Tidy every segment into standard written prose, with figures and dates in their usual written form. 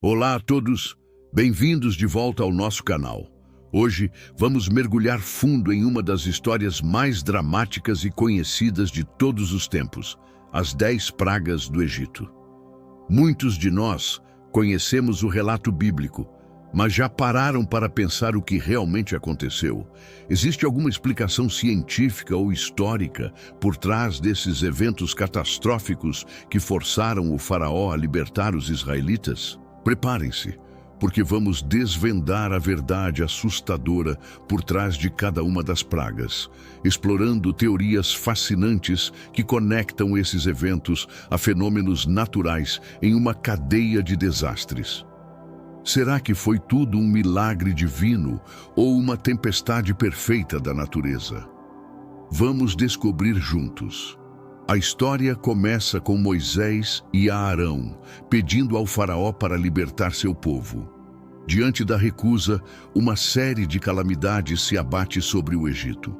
Olá a todos, bem-vindos de volta ao nosso canal. Hoje vamos mergulhar fundo em uma das histórias mais dramáticas e conhecidas de todos os tempos, as 10 pragas do Egito. Muitos de nós conhecemos o relato bíblico, mas já pararam para pensar o que realmente aconteceu? Existe alguma explicação científica ou histórica por trás desses eventos catastróficos que forçaram o faraó a libertar os israelitas? Preparem-se, porque vamos desvendar a verdade assustadora por trás de cada uma das pragas, explorando teorias fascinantes que conectam esses eventos a fenômenos naturais em uma cadeia de desastres. Será que foi tudo um milagre divino ou uma tempestade perfeita da natureza? Vamos descobrir juntos. A história começa com Moisés e Arão pedindo ao faraó para libertar seu povo. Diante da recusa, uma série de calamidades se abate sobre o Egito.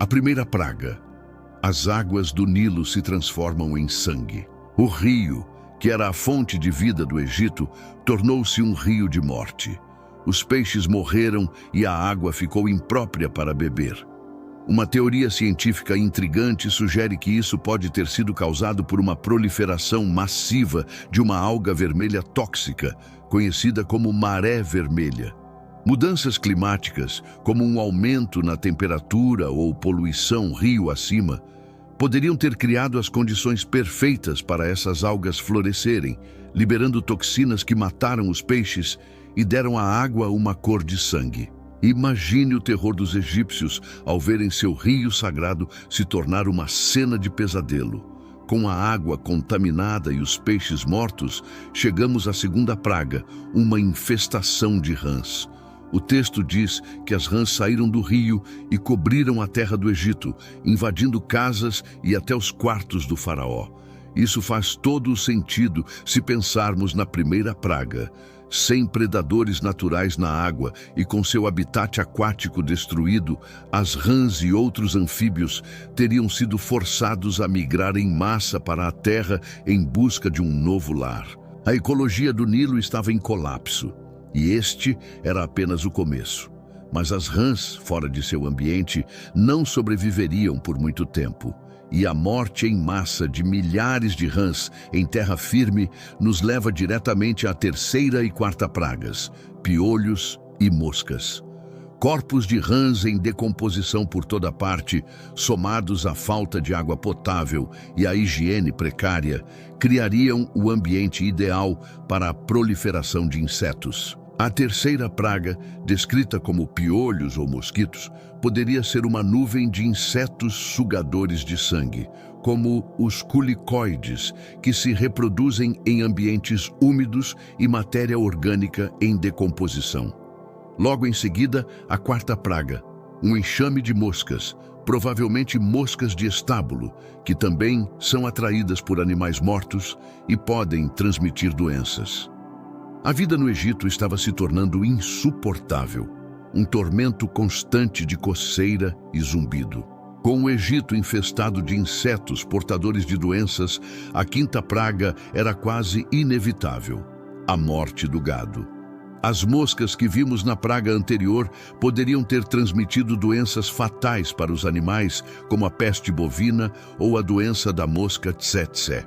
A primeira praga: as águas do Nilo se transformam em sangue. O rio, que era a fonte de vida do Egito, tornou-se um rio de morte. Os peixes morreram e a água ficou imprópria para beber. Uma teoria científica intrigante sugere que isso pode ter sido causado por uma proliferação massiva de uma alga vermelha tóxica, conhecida como maré vermelha. Mudanças climáticas, como um aumento na temperatura ou poluição rio acima, poderiam ter criado as condições perfeitas para essas algas florescerem, liberando toxinas que mataram os peixes e deram à água uma cor de sangue. Imagine o terror dos egípcios ao verem seu rio sagrado se tornar uma cena de pesadelo. Com a água contaminada e os peixes mortos, chegamos à segunda praga, uma infestação de rãs. O texto diz que as rãs saíram do rio e cobriram a terra do Egito, invadindo casas e até os quartos do faraó. Isso faz todo o sentido se pensarmos na primeira praga. Sem predadores naturais na água e com seu habitat aquático destruído, as rãs e outros anfíbios teriam sido forçados a migrar em massa para a terra em busca de um novo lar. A ecologia do Nilo estava em colapso, e este era apenas o começo. Mas as rãs, fora de seu ambiente, não sobreviveriam por muito tempo. E a morte em massa de milhares de rãs em terra firme nos leva diretamente à terceira e quarta pragas: piolhos e moscas. Corpos de rãs em decomposição por toda parte, somados à falta de água potável e à higiene precária, criariam o ambiente ideal para a proliferação de insetos. A terceira praga, descrita como piolhos ou mosquitos, poderia ser uma nuvem de insetos sugadores de sangue, como os culicoides, que se reproduzem em ambientes úmidos e matéria orgânica em decomposição. Logo em seguida, a quarta praga, um enxame de moscas, provavelmente moscas de estábulo, que também são atraídas por animais mortos e podem transmitir doenças. A vida no Egito estava se tornando insuportável, um tormento constante de coceira e zumbido. Com o Egito infestado de insetos portadores de doenças, a quinta praga era quase inevitável: a morte do gado. As moscas que vimos na praga anterior poderiam ter transmitido doenças fatais para os animais, como a peste bovina ou a doença da mosca tsetse.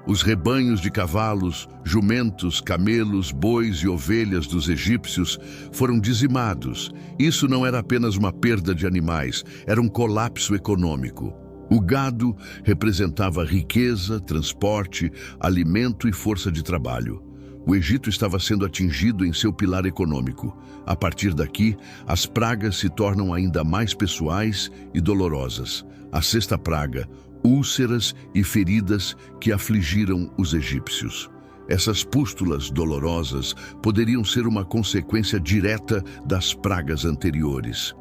Os rebanhos de cavalos, jumentos, camelos, bois e ovelhas dos egípcios foram dizimados. Isso não era apenas uma perda de animais, era um colapso econômico. O gado representava riqueza, transporte, alimento e força de trabalho. O Egito estava sendo atingido em seu pilar econômico. A partir daqui, as pragas se tornam ainda mais pessoais e dolorosas. A sexta praga: úlceras e feridas que afligiram os egípcios. Essas pústulas dolorosas poderiam ser uma consequência direta das pragas anteriores.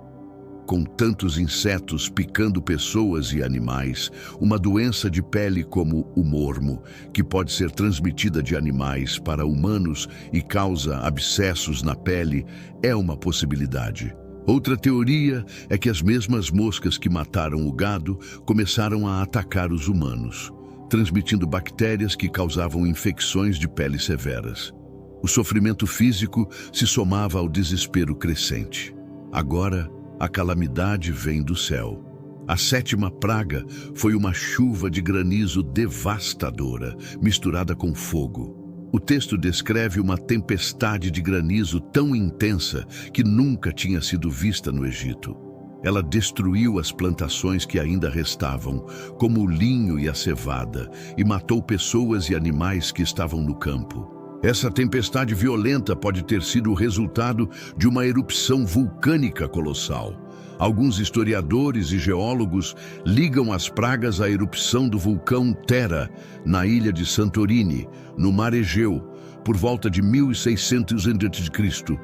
Com tantos insetos picando pessoas e animais, uma doença de pele como o mormo, que pode ser transmitida de animais para humanos e causa abscessos na pele, é uma possibilidade. Outra teoria é que as mesmas moscas que mataram o gado começaram a atacar os humanos, transmitindo bactérias que causavam infecções de pele severas. O sofrimento físico se somava ao desespero crescente. Agora, a calamidade vem do céu. A 7ª praga foi uma chuva de granizo devastadora, misturada com fogo. O texto descreve uma tempestade de granizo tão intensa que nunca tinha sido vista no Egito. Ela destruiu as plantações que ainda restavam, como o linho e a cevada, e matou pessoas e animais que estavam no campo. Essa tempestade violenta pode ter sido o resultado de uma erupção vulcânica colossal. Alguns historiadores e geólogos ligam as pragas à erupção do vulcão Thera, na ilha de Santorini, no Mar Egeu, por volta de 1600 a.C.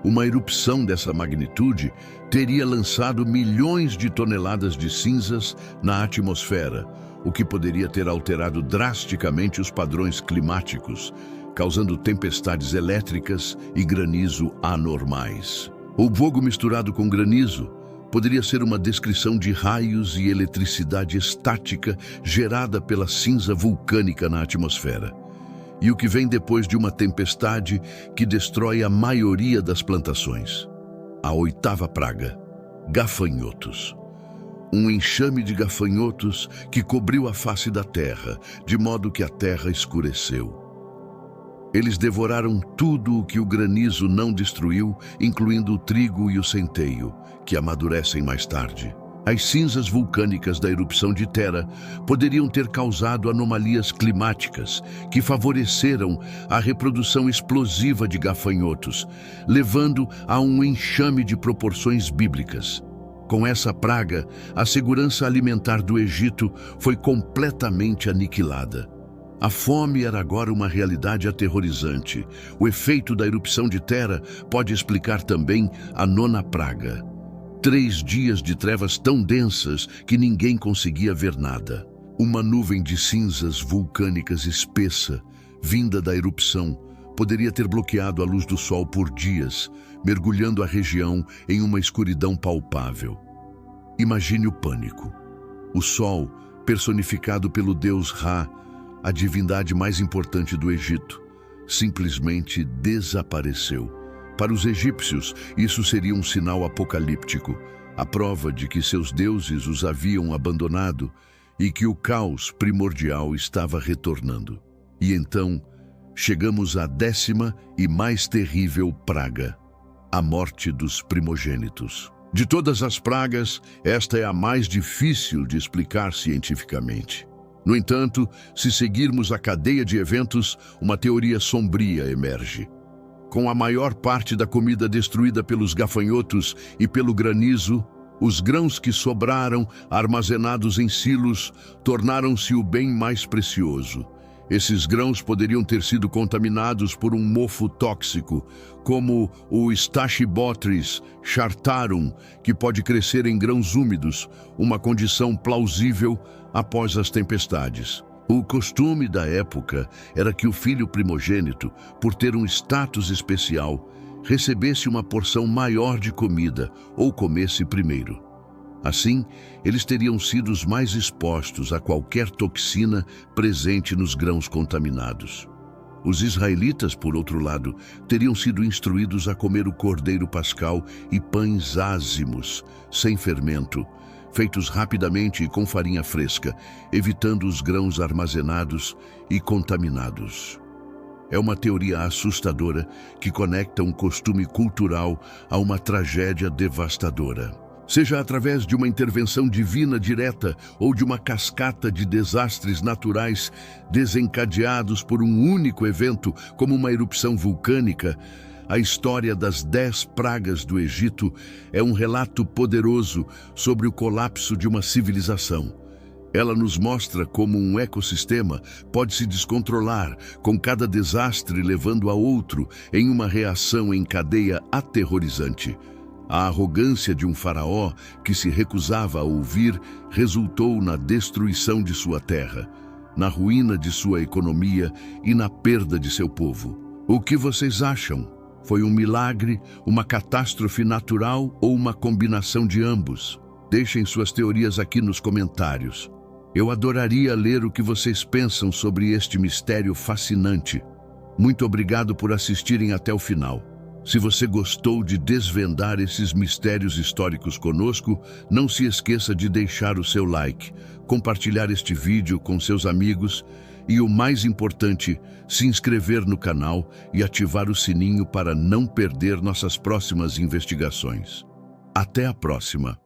Uma erupção dessa magnitude teria lançado milhões de toneladas de cinzas na atmosfera, o que poderia ter alterado drasticamente os padrões climáticos, causando tempestades elétricas e granizo anormais. O fogo misturado com granizo poderia ser uma descrição de raios e eletricidade estática gerada pela cinza vulcânica na atmosfera. E o que vem depois de uma tempestade que destrói a maioria das plantações? A 8ª praga: gafanhotos. Um enxame de gafanhotos que cobriu a face da terra, de modo que a terra escureceu. Eles devoraram tudo o que o granizo não destruiu, incluindo o trigo e o centeio, que amadurecem mais tarde. As cinzas vulcânicas da erupção de Thera poderiam ter causado anomalias climáticas que favoreceram a reprodução explosiva de gafanhotos, levando a um enxame de proporções bíblicas. Com essa praga, a segurança alimentar do Egito foi completamente aniquilada. A fome era agora uma realidade aterrorizante. O efeito da erupção de Thera pode explicar também a 9ª praga. 3 dias de trevas tão densas que ninguém conseguia ver nada. Uma nuvem de cinzas vulcânicas espessa, vinda da erupção, poderia ter bloqueado a luz do sol por dias, mergulhando a região em uma escuridão palpável. Imagine o pânico. O sol, personificado pelo deus Ra, a divindade mais importante do Egito, simplesmente desapareceu. Para os egípcios, isso seria um sinal apocalíptico, a prova de que seus deuses os haviam abandonado e que o caos primordial estava retornando. E então, chegamos à 10ª e mais terrível praga: a morte dos primogênitos. De todas as pragas, esta é a mais difícil de explicar cientificamente. No entanto, se seguirmos a cadeia de eventos, uma teoria sombria emerge. Com a maior parte da comida destruída pelos gafanhotos e pelo granizo, os grãos que sobraram, armazenados em silos, tornaram-se o bem mais precioso. Esses grãos poderiam ter sido contaminados por um mofo tóxico, como o Stachybotrys chartarum, que pode crescer em grãos úmidos, uma condição plausível após as tempestades. O costume da época era que o filho primogênito, por ter um status especial, recebesse uma porção maior de comida ou comesse primeiro. Assim, eles teriam sido os mais expostos a qualquer toxina presente nos grãos contaminados. Os israelitas, por outro lado, teriam sido instruídos a comer o cordeiro pascal e pães ázimos, sem fermento, feitos rapidamente e com farinha fresca, evitando os grãos armazenados e contaminados. É uma teoria assustadora que conecta um costume cultural a uma tragédia devastadora. Seja através de uma intervenção divina direta ou de uma cascata de desastres naturais desencadeados por um único evento, como uma erupção vulcânica, a história das 10 pragas do Egito é um relato poderoso sobre o colapso de uma civilização. Ela nos mostra como um ecossistema pode se descontrolar, com cada desastre levando a outro em uma reação em cadeia aterrorizante. A arrogância de um faraó que se recusava a ouvir resultou na destruição de sua terra, na ruína de sua economia e na perda de seu povo. O que vocês acham? Foi um milagre, uma catástrofe natural ou uma combinação de ambos? Deixem suas teorias aqui nos comentários. Eu adoraria ler o que vocês pensam sobre este mistério fascinante. Muito obrigado por assistirem até o final. Se você gostou de desvendar esses mistérios históricos conosco, não se esqueça de deixar o seu like, compartilhar este vídeo com seus amigos e, o mais importante, se inscrever no canal e ativar o sininho para não perder nossas próximas investigações. Até a próxima!